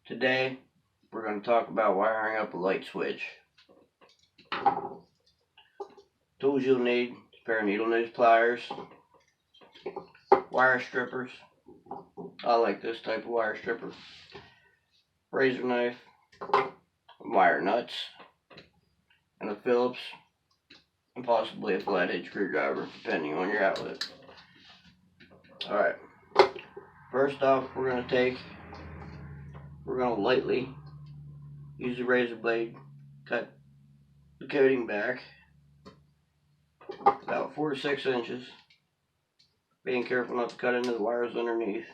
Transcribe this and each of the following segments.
Today, we're going to talk about wiring up a light switch. Tools you'll need: a pair of needle nose pliers, wire strippers. I like this type of wire stripper. Razor knife, wire nuts, and a Phillips, and possibly a flathead screwdriver, depending on your outlet. Alright, first off, we're going to lightly use the razor blade, cut the coating back about 4 to 6 inches, being careful not to cut into the wires underneath.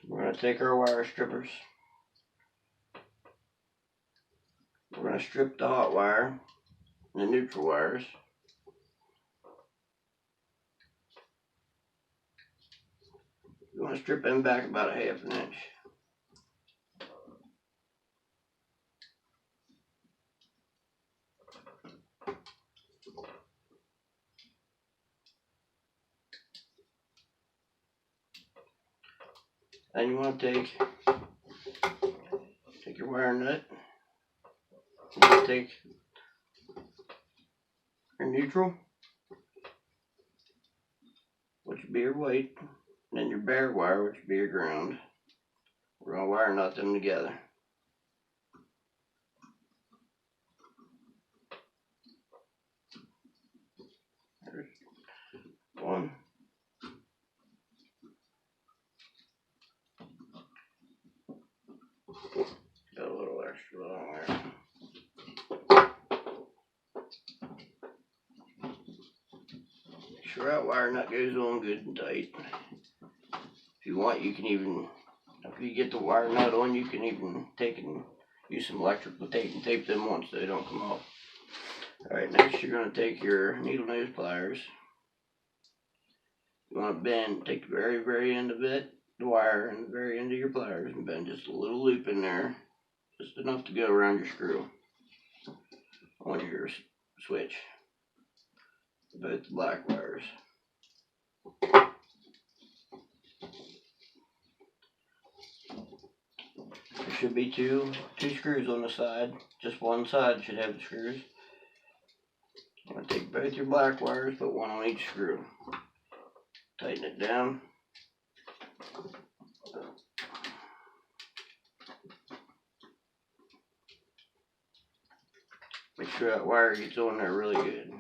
We're going to take our wire strippers. We're going to strip the hot wire and the neutral wires. You want to strip them back about 1/2 inch. Then you want to take your wire nut, take your neutral, which would be your white, and then your bare wire, which would be your ground. We're going to wire nut them together. There's one. Got a little extra on there. Make sure that wire nut goes on good and tight. If you want, you can even, after you get the wire nut on, you can even take and use some electrical tape and tape them on so they don't come off. Alright, next you're going to take your needle nose pliers. You want to bend, take the very end of it, the wire, and the very end of your pliers, and bend just a little loop in there, just enough to go around your screw on your switch, both the black wires. There should be two screws on the side. Just one side should have the screws. I'm going to take both your black wires, put one on each screw. Tighten it down. Make sure that wire gets on there really good,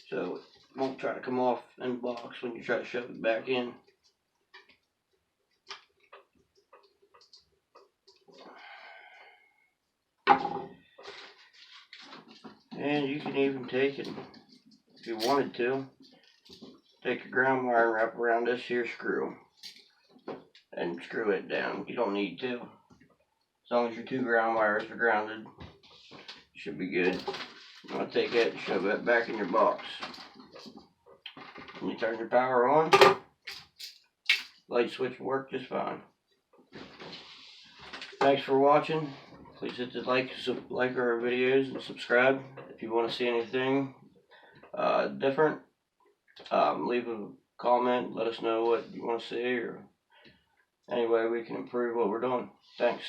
so it won't try to come off in the box when you try to shove it back in. And you can even take it, if you wanted to, take your ground wire and wrap around this here screw and screw it down. You don't need to. As long as your 2 ground wires are grounded, you should be good. You want to take it and shove it back in your box. When you turn your power on, light switch will work just fine. Thanks for watching. Please hit the like our videos and subscribe if you want to see anything different. Leave a comment, let us know what you want to see, or any way we can improve what we're doing. Thanks.